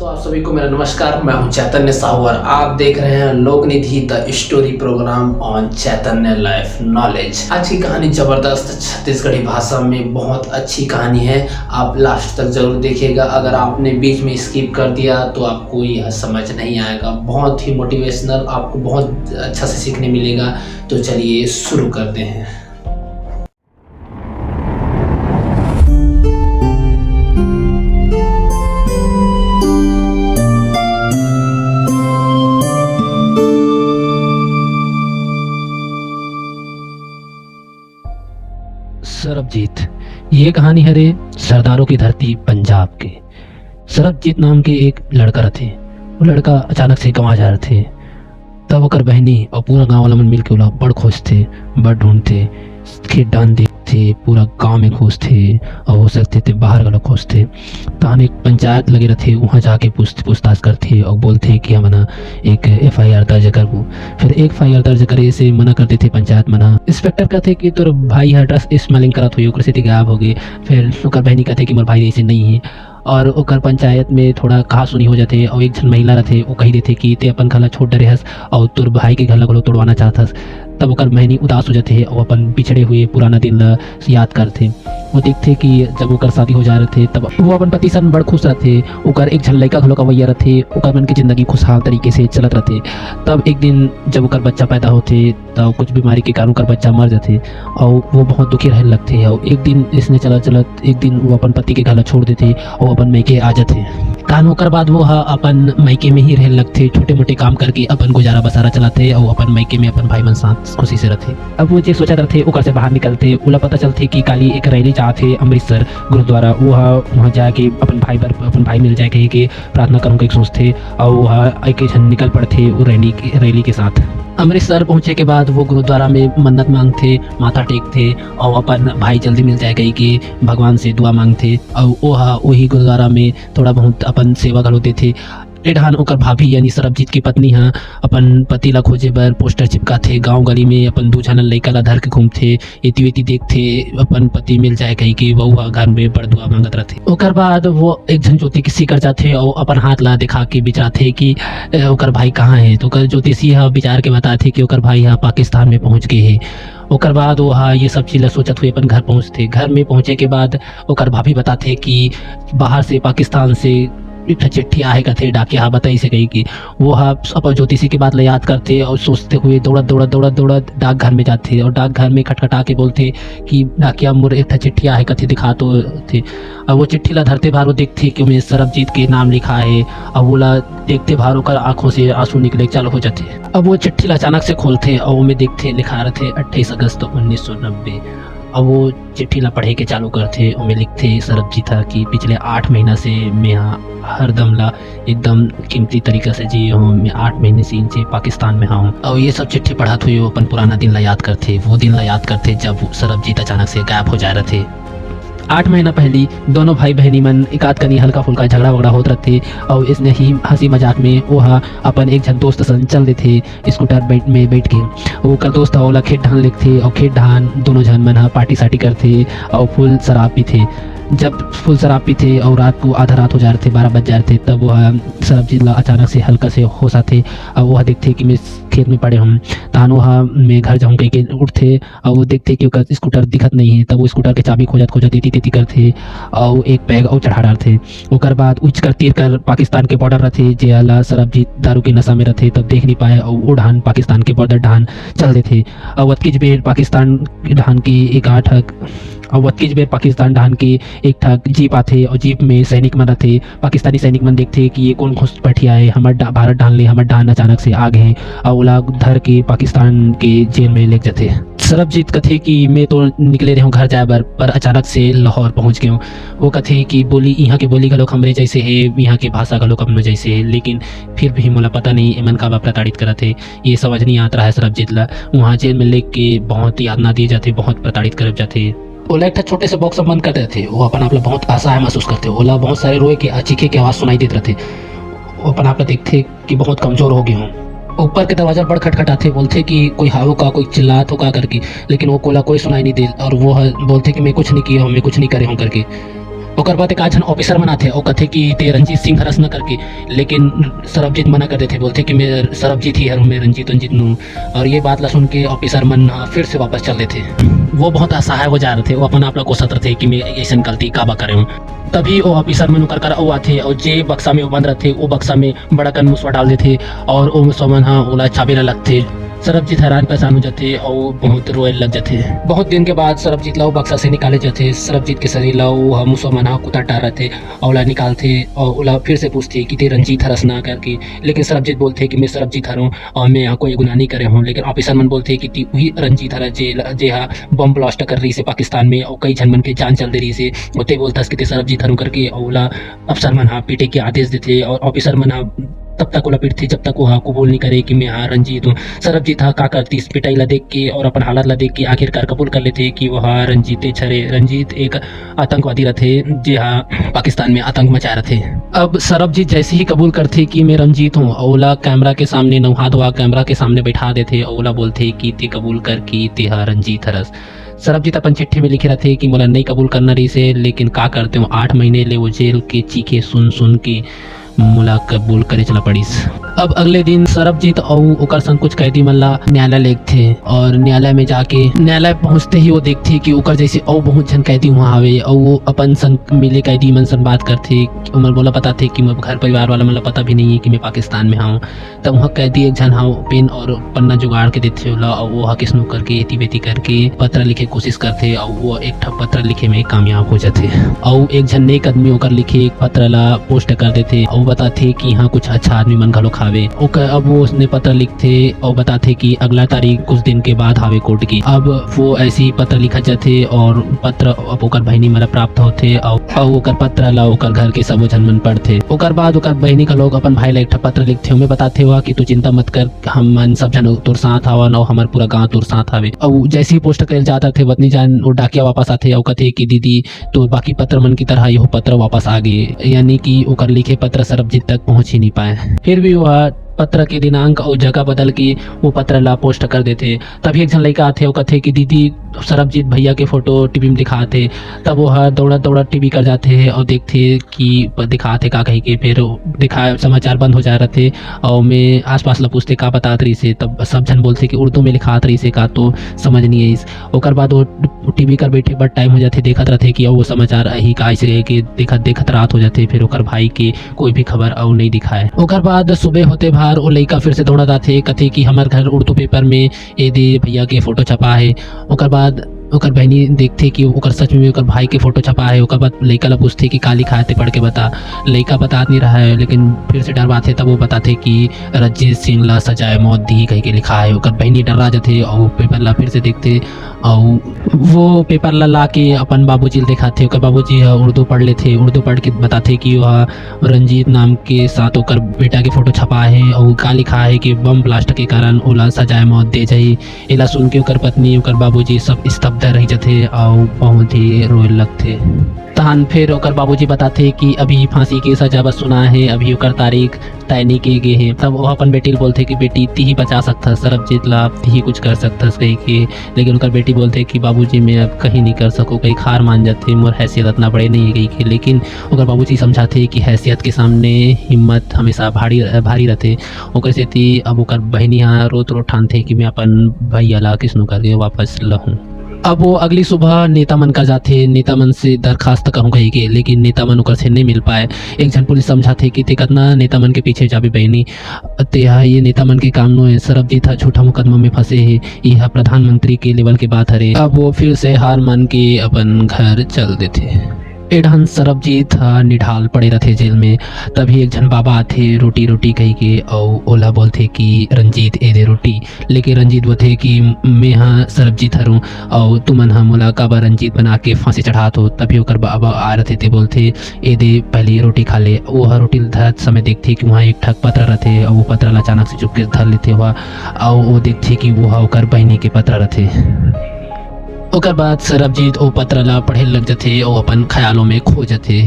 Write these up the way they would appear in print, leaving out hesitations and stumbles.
दोस्तों, आप सभी को मेरा नमस्कार। मैं हूं चैतन्य साहू और आप देख रहे हैं Loknidhi the story program on Chaitanya life knowledge. आज की कहानी जबरदस्त छत्तीसगढ़ी भाषा में बहुत अच्छी कहानी है। आप लास्ट तक जरूर देखिएगा। अगर आपने बीच में स्किप कर दिया तो आपको यह समझ नहीं आएगा। बहुत ही मोटिवेशनल, आपको बहुत अच्छा से सीखने मिलेगा। तो चलिए शुरू करते हैं। सरबजीत। ये कहानी है रे सरदारों की धरती पंजाब के। सरबजीत नाम के एक लड़का रहे। वो लड़का अचानक से गाँव जा रहे थे। तब ओकर बहनी और पूरा गांव वाला मन मिल के बड़ खुश थे, बड़ ढूंढते खेत डान देख थे, पूरा गांव में खुश थे और हो सकते थे बाहर वाला खुश थे। तहन एक पंचायत लगे रहते, वहाँ जाके पूछताछ करते और बोलते कि हम ना एक FIR दर्ज करबू। फिर एक FIR दर्ज करे से मना करते थे पंचायत मना। इंस्पेक्टर कहते कि तोर भाई है ड्रस स्मेलिंग करत हुई, ओकर से गायब हो गए। फिर ओकर बहनी कहते कि मोर भाई ऐसे नहीं है। और ओकर पंचायत में थोड़ा कहा सुनी हो जाते और एक जन महिला रहते, वो कही देते कि ते अपन घर छोड़ डरे हस और तोर भाई के घर तोड़वाना चाहत। तब ओकर बहनी उदास हो जाते और अपन पिछड़े हुए पुराना दिन याद करते। वो देखते कि जब ओकर शादी हो जा रहे थे तब वो अपन पति सन बड़ खुश रहते। ओकर एक झन लड़का घलो कवैया रहते, ओकर मन की जिंदगी खुशहाल तरीके से चलत रहते। तब एक दिन जब ओकर बच्चा पैदा होते तब कुछ बीमारी के कारण ओकर बच्चा मर जाते और वो बहुत दुखी रहने लगते। और एक दिन इसने चलत एक दिन वो अपन पति के घर छोड़ देते और अपन मैके आ जाते। कान होकर बाद वो अपन मैके में ही रहने लगते, छोटे मोटे काम करके अपन गुजारा बसारा चलाते और अपन मैके में अपन भाई मन साथ खुशी से रहते। अब वो जो सोचा रहते ओकर से बाहर निकलते, उला पता चलते कि काली एक रैली चाहते अमृतसर गुरुद्वारा। वहाँ जाके अपन भाई मिल जाए कहीं के प्रार्थना करूँ के सोचते और वह एक जन निकल पड़ते वो रैली के साथ। अमृतसर पहुंचे के बाद वो गुरुद्वारा में मन्नत मांगते, माथा टेकते और अपन भाई जल्दी मिल जाए कहीं के भगवान से दुआ मांगते। और वही गुरुद्वारा में थोड़ा बहुत अपन सेवा करते थे। एडहान ओकर भाभी यानी सरबजीत की पत्नी अपन पति ला खोजे बर पोस्टर चिपकाथे, गांव गली में अपन दू झन लइका ला धर के घूमथे, इति वेति देखथे अपन पति मिल जाए कहीं कि वह घर में बड़ दुआ मांगत रहथे। ओकर बाद वो एक झन ज्योतिषी कर जाथे और अपन हाथ ला दिखा के विचारथे कि ओकर भाई कहाँ है। तो ओकर ज्योतिषी विचार के बताथे कि ओकर भाई पाकिस्तान में पहुँच गए है। ओकर बाद वो ये सब चीज़ सोचत हुए अपन घर पहुँचते। घर में पहुँचे के बाद ओकर भाभी बताथे कि बाहर से पाकिस्तान से एक चिट्ठी आए थे डाकिया बताई से गई कि वो अपन ज्योतिषी की बात याद करते और सोचते हुए दौड़त डाक घर में जाते और डाक घर में खटखटा के बोलते कि डाकिया मोर एक चिट्ठी आए थे दिखा तो थे। अब वो चिट्ठी ला धरते भार वो देखते कि उनमें सरबजीत के नाम लिखा है। अब वो ला देखते भार होकर आंखों से आंसू निकले चालू हो जाते। अब वो चिट्ठी ला अचानक से खोलते और उनमें देखते लिखा रहे थे 28 अगस्त 1990। अब वो चिट्ठी ला पढ़े के चालू करते, उनमें लिखते सरबजीत कि पिछले 8 महीना से मैं हरदम ला एकदम कीमती तरीके से जी हूँ। मैं 8 महीने से इनसे पाकिस्तान में हूँ। और ये सब चिट्ठी पढ़ाते हुए अपन पुराना दिन ला याद करते, वो दिन ला याद करते जब सरबजीत अचानक से गायब हो जा रहे थे। 8 महीना पहले दोनों भाई बहनी मन एकाध कनी हल्का फुल्का झगड़ा वगड़ा होते रहते और इसने ही हंसी मजाक में वो अपन एक जन दोस्त सन चल रहे थे स्कूटर में बैठ के। वो का दोस्त ओला खेत ढान लिखते और खेत ढान दोनों जन मन पार्टी साटी करते और फुल शराब पीते। जब फुल शराब पीते और रात को आधा रात हो जा रहे थे, 12 बज जा रहे थे, तब वह सरबजीत ला अचानक से हल्का से होश आते और वह देखते कि मैं खेत में पड़े हूँ। तहन वह मैं घर जाऊँ कहीं के उठते और वो देखते कि उसका स्कूटर दिखत नहीं है। तब वो स्कूटर के चाबी खोजत इति करते और एक पैग और चढ़ा डालते। ओकर बाद उच कर तीर कर पाकिस्तान के बॉर्डर रहते जेला सरबजीत दारू के नशा में रहते, तब देख नहीं पाए और वो ढान पाकिस्तान के बॉर्डर ढान चल देते। और वतकीज बेर पाकिस्तान ढान की एक आठक और वतकीज बेर पाकिस्तान ढान के एक ठग जीप आते और जीप में सैनिक मन रहते। पाकिस्तानी सैनिक मन देखते कि ये कौन घुस बैठिया है, हमारे भारत ढान ले, हमारे ढान अचानक से आ गए और ओला धर के पाकिस्तान के जेल में ले जाते। सरबजीत कथे कि मैं तो निकले रहे हूँ घर जाए पर अचानक से लाहौर पहुँच गए हूँ। वो कथे कि बोली यहाँ के बोली का लोग हमरे जैसे है, यहाँ के भाषा का लोग अपने जैसे है, लेकिन फिर भी मोला पता नहीं एमन का प्रताड़ित करत थे। ये समझ नहीं आता है सरबजीत ला। वहाँ जेल में ले के बहुत यातना दिए जाते, बहुत प्रताड़ित कर जाते। ओला एक छोटे से बॉक्स बंद करते थे। वो अपन आप बहुत असहाय महसूस करते। ओला बहुत सारे रोए के चीखे की आवाज़ सुनाई देते रहते। वो अपन आप देखते कि बहुत कमज़ोर हो गए हों। ऊपर के दरवाजा पर खटखटाते, बोलते कि कोई हाव का, कोई चिल्लात हो का करके, लेकिन वो कोला कोई सुनाई नहीं दे और वो बोलते कि मैं कुछ नहीं किया हूँ, मैं कुछ नहीं करे हूँ करके। ओकर बाद एक आज जन ऑफिसर मना थे और कथे कि ते रंजीत सिंह हरस न करके, लेकिन सरबजीत मना कर देते, बोलते कि मैं सरबजीत ही हरूँ, मैं रंजीत नू। और ये बात ला सुन के ऑफिसर मन फिर से वापस चल देते। वो बहुत असहाय हो जा रहे थे, वो अपना आप कोसत रहे थे कि मैं ऐसा गलती काबा करे हूँ। तभी वो ऑफिसर मन कर वो आते और जे बक्सा में वो बंद रहते, वो बक्सा में बड़ा कन मुसवा डाल देते और वो मुसलमान हाँ ओला चाबी लगते। सरबजीत हैरान परेशान हो जाते और बहुत रोए लग जाते। बहुत दिन के बाद सरबजीत ला बक्सा से निकाले जाते। सरबजीत के शरीर ला वो मुसलमान कुत्ता टार रहते और निकालते और उला फिर से पूछते कि ते रंजीत हरस ना करके, लेकिन सरबजीत बोलते कि मैं सरबजीत हरूँ और मैं यहाँ कोई गुनाह नहीं करे हूँ। लेकिन ऑफिसर मन बोलते कि ती वही रंजीत हर जे हा बम ब्लास्ट कर रही से पाकिस्तान में और कई जन मन के जान चल दे रही से, होते बोलता कि ते सरबजीत हरूँ करके। और उला अफसर मन हाँ पीटे के आदेश देते और ऑफिसर मन हाँ तब तक उला पीटते जब तक वो हाँ कबूल नहीं करे कि मैं हाँ रंजीत हूँ। सरबजीत हाँ का करती इस पिटाई ला देख के और अपन हालत ला देख के आखिरकार कबूल कर लेते कि वो हाँ रंजीत छरे रंजीत एक आतंकवादी रहे जे हाँ पाकिस्तान में आतंक मचा रहे थे। अब सरबजीत जैसे ही कबूल करते कि मैं रंजीत हूँ, ओला कैमरा के सामने नौहा धोआ कैमरा के सामने बैठा देते। ओला बोलते कि ते कबूल कर कि ते हाँ रंजीत हरस। सरबजीत अपन चिट्ठी में लिखे रहते कि मोला नहीं कबूल करना रही से, लेकिन का करते हो 8 महीने ले वो जेल के चीखे सुन के मुला कबूल करे चला पड़ीस। अब अगले दिन सरबजीत और ओकर संग कुछ कैदी मन ला न्यायालय लेक थे और न्यायालय में जाके न्यायालय पहुंचते ही वो देखते कि ओकर जैसे और बहुत जन कैदी वहाँ आवे और वो अपन संग मिले कैदी मन से बात करते। उमर बोला बताते कि मैं घर परिवार वाला मतलब पता भी नहीं है कि मैं पाकिस्तान में हूँ। तब वहाँ कैदी एक जन हाँ पेन और पन्ना जुगाड़ के देते होला और वो किस नु करके एती बेती करके पत्र लिखे कोशिश करते और वो एक ठप पत्र लिखे में कामयाब हो जाते। और एक जन नेक आदमी होकर लिखे एक पत्र ला पोस्ट कर देते और बताते कि हाँ कुछ अच्छा आदमी मन घलो खावे। अब वो उसने पत्र लिखते और बताते कि अगला तारीख कुछ दिन के बाद हावे कोर्ट की। अब वो ऐसी पत्र लिखा जाते और पत्र अब ओकर बहनी मला प्राप्त होते और ओकर पत्र ला ओकर घर के सबो जन मन पढ़ते। ओकर बाद ओकर बहनी का लोग अपन भाई ला एक पत्र लिखते हमें बताते हुआ कि तू चिंता मत कर, हम मन सब जन तोर साथ आवन और हमार पूरा गांव तोर साथ आवे। और जैसे ही पोस्ट कर जाता थे वतनी जान वो डाकिया वापस आते और कहते कि दीदी तो बाकी पत्र मन की तरह यह पत्र वापस आ गए, यानी कि ओकर लिखे पत्र सरबजीत तक पहुंच ही नहीं पाए। फिर भी वह पत्र के दिनांक और जगह बदल के वो पत्र ला पोस्ट कर देते। तभी एक जन लड़का आते और कहते कि दीदी सरबजीत भैया के फोटो टीवी में दिखाते। तब वो दौड़ा टीवी कर जाते हैं और देखते कि दिखाते का कहीं के, फिर दिखा समाचार बंद हो जा रहे थे और मैं आसपास ला पूछते का बता रही से। तब सब जन बोलते कि उर्दू में लिखा रही से का तो समझ नहीं है इस। ओकर बाद वो टीवी कर बैठे बट टाइम हो जाते देखत रहते कि वो समाचार ही का ऐसे कि देखत रात हो जाते। फिर ओकर भाई के कोई भी खबर और नहीं दिखाए। ओकर बाद सुबह होते बाहर वो लड़का फिर से दौड़ा जाते कथे कि हमारे घर उर्दू पेपर में ये दे भैया के फोटो छपा है। ओकर बाद ओकर बहनी देखते कि ओकर सच में ओकर भाई के फोटो छपा है। ओकर बाद लड़का ला पूछते कि का लिखा है पढ़ के बता। लड़का बता नहीं रहा है, लेकिन फिर से डरवाते तब वो बताते कि रंजीत सिंह ला सजाए मौत दी कह के लिखा है। ओकर बहनी डरा जाते और पेपर ला फिर से देखते और वो पेपर ला के अपन बाबूजी दिखाते। ओकर बाबूजी उर्दू पढ़ लेते, उर्दू पढ़ के बताते कि वह रंजीत नाम के साथ ओकर बेटा के फोटो छपा है और का लिखा है कि बम ब्लास्ट के कारण ओला सजाए मौत दे जाई। एला सुन के ओकर पत्नी ओकर बाबूजी सब स्तब्ध रह जाते और बहुत ही रोए लगते। तहन फिर ओकर बाबूजी बताते कि अभी फांसी की सजा बस सुना है, अभी ओकर तारीख तय नहीं किए गए हैं। तब वो अपन बेटी बोलते कि बेटी ती ही बचा सकता सरबजीत ला, ती ही कुछ कर सकता कहीं के। लेकिन ओकर बेटी बोलते कि बाबूजी मैं अब कहीं नहीं कर सकूँ, कहीं हार मान जाते, मोर हैसियत इतना बड़े नहीं है कहीं के। लेकिन ओकर बाबूजी समझाते कि हैसियत के सामने हिम्मत हमेशा भारी रहते। ओकर से थी अब ओकर बहनी यहाँ रोत ठानते कि मैं अपन भैया ला किसनु करके वापस लहूँ। अब वो अगली सुबह नेता मन का जाते, नेता मन से दरखास्त कहूँ कहीं के, लेकिन नेता मन ओकर से नहीं मिल पाए। एक जन पुलिस समझाते कि ते कितना नेता मन के पीछे जाबे बहनी ते ये नेता मन के काम नो है, सरबजीत था झूठा मुकदमा में फंसे है, यह प्रधानमंत्री के लेवल के बात हरे। अब वो फिर से हार मान के अपन घर चल देते। एडहन सरबजीत निढाल पड़े रहते जेल में। तभी एक जन बाबा आते रोटी कही के और ओला बोलते कि रंजीत ए दे रोटी। लेकिन रंजीत बोलते कि मैं हाँ सरबजीत हरूँ और तुमन हाँ मोला काबा रंजीत बना के फांसी चढ़ा तो। तभी ओकर बाबा आ रहे थे बोलते ए दे पहले रोटी खा ले। वो रोटी धरत समय देखते कि वहाँ एक ठक पत्र रहते और वो पत्र अचानक से चुप के धर लेते हुआ और वो देखते कि वो ओकर बहनी के पत्र रहते। ओकर बाद सरबजीत ओ पत्र ला पढ़े लग जाते और अपन ख्यालों में खो जाते।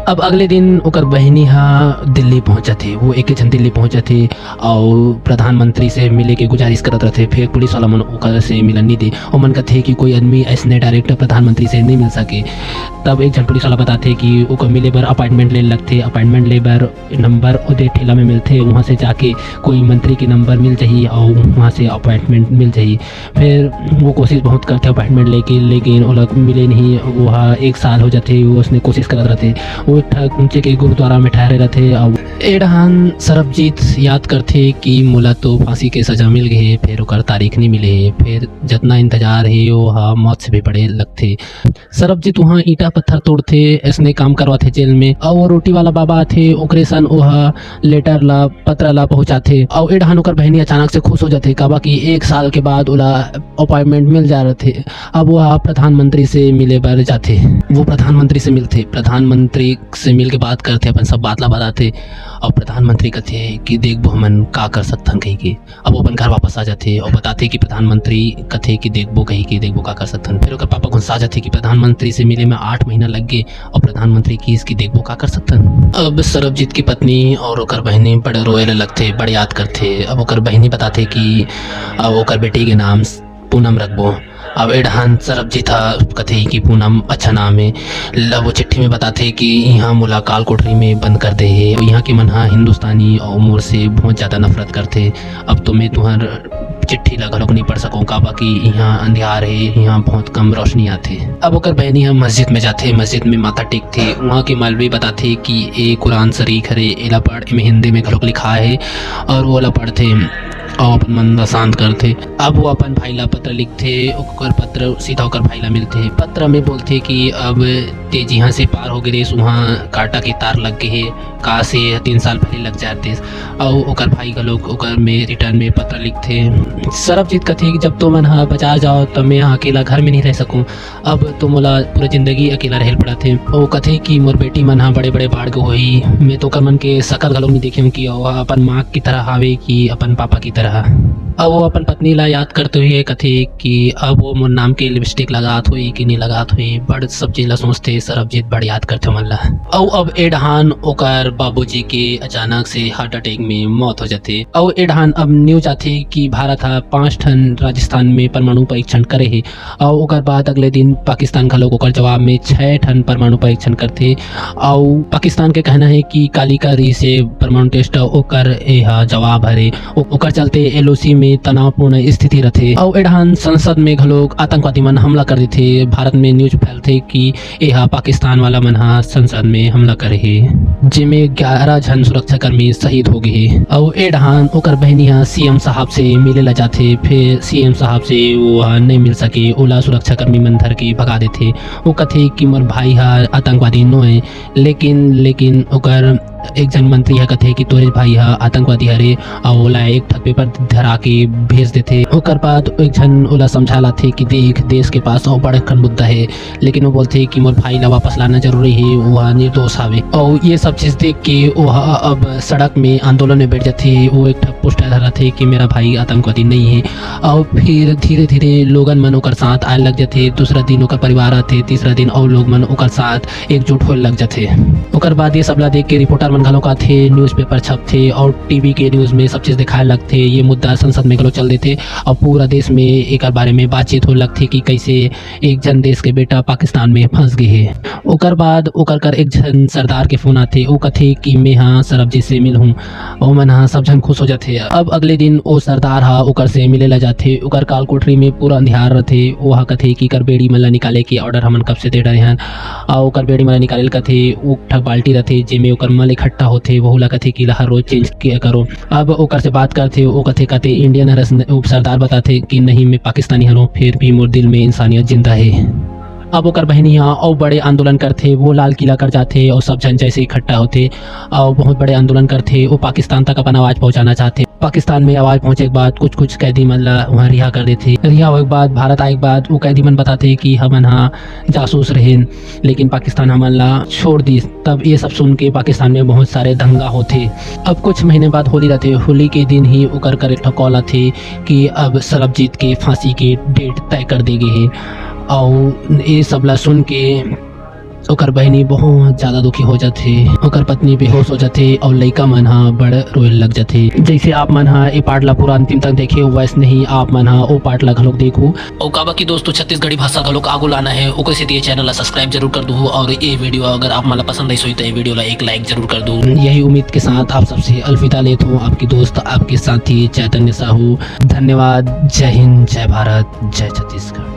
अब अगले दिन ओकर बहनी हा दिल्ली पहुंचा थे, वो एक जन दिल्ली पहुंचा थे और प्रधानमंत्री से मिले के गुजारिश करत रहे। फिर पुलिस वाला मन ओकर से मिलन नहीं दे और मन कहते कि कोई आदमी ऐसने डायरेक्ट प्रधानमंत्री से नहीं मिल सके। तब एक जन पुलिस वाला बताते कि ओकर मिले बर अपॉइंटमेंट ले लगते, अपॉइंटमेंट ले बर नंबर ओदे ठेला में मिलते, वहाँ से जाके कोई मंत्री के नंबर मिल जाही और वहाँ से अपॉइंटमेंट मिल जाही। फिर वो कोशिश बहुत करते अपॉइंटमेंट लेके, लेकिन वो लोग मिले नहीं। वहाँ 1 साल हो जाते वो उसने कोशिश करते रहते। वो ऊंचे के गुरुद्वारा में ठहरे रहते। अब एडहान सरबजीत याद करते कि मोला तो फांसी के सजा मिल गए, फिर ओकर तारीख नहीं मिले। फिर जितना इंतजार है वो मौत से भी बड़े लगते। सरबजीत वहाँ ईटा पत्थर तोड़ते, ऐसने काम करवाते जेल में। और वो रोटी वाला बाबा थे, ओकरे सन वह लेटर ला पत्र ला पहुँचाते। और एडहान ओकर बहनी अचानक से खुश हो जाते, कहा कि 1 साल के बाद ओला अपॉइंटमेंट मिल जा रहे थे। अब वह प्रधानमंत्री से मिले बर जाते। वो प्रधानमंत्री से मिलते, प्रधानमंत्री से मिल के बात करते, अपन सब बात ला बताते। और प्रधानमंत्री कहते कि देखबो हमन का कर सकथन कही के। अब वो अपन घर वापस आ जाते और बताते कि प्रधानमंत्री कहते कि देखबो कही के, देखबो का कर सकथन। फिर ओकर पापा गुस्सा जाते कि प्रधानमंत्री से मिले में 8 महीना लग गए और प्रधानमंत्री की इसकी देखबो का कर सकथन। अब सरबजीत की पत्नी और ओकर बहनी बड़े रोए लगते, बड़े याद करते। अब ओकर बहनी बताते कि अब ओकर बेटी के नाम पूनम रखबो। अब एडहान सरबजीत था कहते कि पूनम अच्छा नाम है। वो चिट्ठी में बताते कि यहाँ मुलाकाल कोठरी में बंद कर दे है। यहाँ के मन हिंदुस्तानी और मोर से बहुत ज़्यादा नफरत करते। अब तो मैं तुम्हार चिट्ठी लगा नहीं पढ़ सकूँ का, बाकी यहाँ अंधियार है, यहाँ बहुत कम रोशनी आते। अब ओकर बहनी हम मस्जिद में जाते, मस्जिद में माथा टेकते। वहाँ के मौलवी बताते कि ये कुरान शरीफ है, एला पढ़ में हिंदी में घलोक लिखा है और वो ला पढ़ते और अपन मन शांत करते। अब वो अपन भाई ला पत्र लिखते, ओकर पत्र सीधा होकर भाई ला मिलते। पत्र में बोलते कि अब तेज यहाँ से पार हो गए, वहाँ कांटा के तार लग गए है, कहा से 3 साल पहले लग जाते। और ओकर भाई का लोग ओकर में रिटर्न में पत्र लिखते। सरबजीत कहते कि जब तो मन बाजार जाओ तो मैं अकेला घर में नहीं रह सकूँ, अब तो मोला पूरी जिंदगी अकेला रह पड़ा थे। वो कहते कि मोर बेटी मन बड़े बड़े बाढ़ के होई, मैं तो ओकर मन के शकल घलोक नहीं देखे कि अपन माँ की तरह आवे कि अपन पापा की तरह। अब वो अपन पत्नी ला याद करते हुए कहते कि अब वो मोर नाम के लिपस्टिक लगात हुई कि नहीं लगात हुई, बड़ सब चीज ला सोचते। सरबजीत बड़ याद करते मन ला। अब एडहान ओकर बाबूजी के अचानक से हार्ट अटैक में मौत हो जाते। और एडहान अब न्यूज आते कि भारत 5 ठन राजस्थान में परमाणु परीक्षण करे है। और ओकर बाद अगले दिन पाकिस्तान का लोग ओकर जवाब में 6 ठन परमाणु परीक्षण करते। और पाकिस्तान के कहना है कि कालिकारी से परमाणु टेस्ट ओकर जवाब हरे, ओकर चलते एलओसी में तनावपूर्ण स्थिति रहते। और एडहान संसद में घलोक आतंकवादी मन हमला कर देते। भारत में न्यूज फैलते कि यह पाकिस्तान वाला मन संसद में हमला करे है, जिसमें 11 जन सुरक्षाकर्मी शहीद हो गए। और एडहान ओकर बहनी सीएम साहब से मिले ला जाते। फिर सीएम साहब से वो नहीं मिल सके, ओला सुरक्षाकर्मी मन धर के भगा देते। वो कहते कि मोर भाई आतंकवादी नो है, लेकिन ओकर एक जन मंत्री कहते कि तोरे भाई आतंकवादी हरे और ओला एक ठक पेपर धरा के भेज देते। ओकर बाद एक जन ओला समझा लाते कि देख देश के पास और बड़ा मुद्दा है, लेकिन वो बोलते कि मोर भाई ला वापस लाना जरूरी है, वह निर्दोष आवे। और ये सब चीज देख के वह अब सड़क में आंदोलन में बैठ जाते। वो एक ठक पोस्टर धरा थे कि मेरा भाई आतंकवादी नहीं है। और फिर धीरे धीरे लोगन मन ओकर साथ आए लग जाते। दूसरा दिन ओकर परिवार आते, तीसरा दिन और लोग मन ओकर साथ एकजुट हो लग जाते। ओकर बाद ये सब ला देख के रिपोर्टर मन घलोक आथे, न्यूज़पेपर छपथे और टीवी के न्यूज़ में सब चीज़ दिखाए लगते। ये मुद्दा संसद में घलोक चल देते और पूरा देश में एक बारे में बातचीत हो लगती कि कैसे एक जन देश के बेटा पाकिस्तान में फंस गए है। ओकर बाद ओकर कर एक जन सरदार के फोन आते। वो कथे कि मैं सरबजीत से मिल हूँ और मन सब जन खुश हो जाते। अब अगले दिन वो सरदार ओकर से मिले ला जाते। ओकर काल कोठरी में पूरा अंधियार रहते। वो कथे कि कर बेड़ी मन ला निकाले के ऑर्डर हमन कब से दे रहे हैं। और ओकर बेड़ी मन निकाले कथे वो ठक बाल्टी रहते जेमे ओकर मल इकट्ठा होते। वह ला कथे कि हर रोज चेंज किया करो। अब ओकर से बात करते, वो कहते इंडियन हरस। सरदार बताते कि नहीं मैं पाकिस्तानी हूँ, फिर भी मोर दिल में इंसानियत जिंदा है। अब ओकर बहनी और बड़े आंदोलन करते। वो लाल किला कर जाते और सब जन जैसे इकट्ठा होते और बहुत बड़े आंदोलन करते। वो पाकिस्तान तक अपन आवाज़ पहुंचाना चाहते। पाकिस्तान में आवाज़ पहुंचे के बाद कुछ कैदी मन ला वहाँ रिहा कर देते। रिहा होने के बाद भारत आए के बाद वो कैदी मन बताते कि हमन जासूस रहे, लेकिन पाकिस्तान हमन ला छोड़ दी। तब ये सब सुन के पाकिस्तान में बहुत सारे दंगा होते। अब कुछ महीने बाद होली रहते। होली के दिन ही ओकर कर एक कॉल आते कि अब सरबजीत के फांसी के डेट तय कर दी गई है। और ये सब ला सुन के ओकर बहनी बहुत ज्यादा दुखी हो जाथे। ओकर पत्नी बेहोश हो जाथे और लइका मन ह बड़ रोए लग जाथे। जैसे आप मन ह ए पार्ट ला पूरा अंतिम तक देखे वैसे नहीं आप मन ह ओ पार्ट ला घलोक देखू। और काबा की दोस्तों छत्तीसगढ़ी भाषा घलोक आगू लाना है ओकर से ये चैनल ला सब्सक्राइब जरूर कर दो और ये वीडियो अगर आप मन ला पसंद आई तो ये वीडियो ला एक लाइक जरूर कर दो। यही उम्मीद के साथ आप सबसे अलविदा लेता हूँ। आपकी दोस्त आपके साथी चैतन्य साहू। धन्यवाद। जय हिंद, जय भारत, जय छत्तीसगढ़।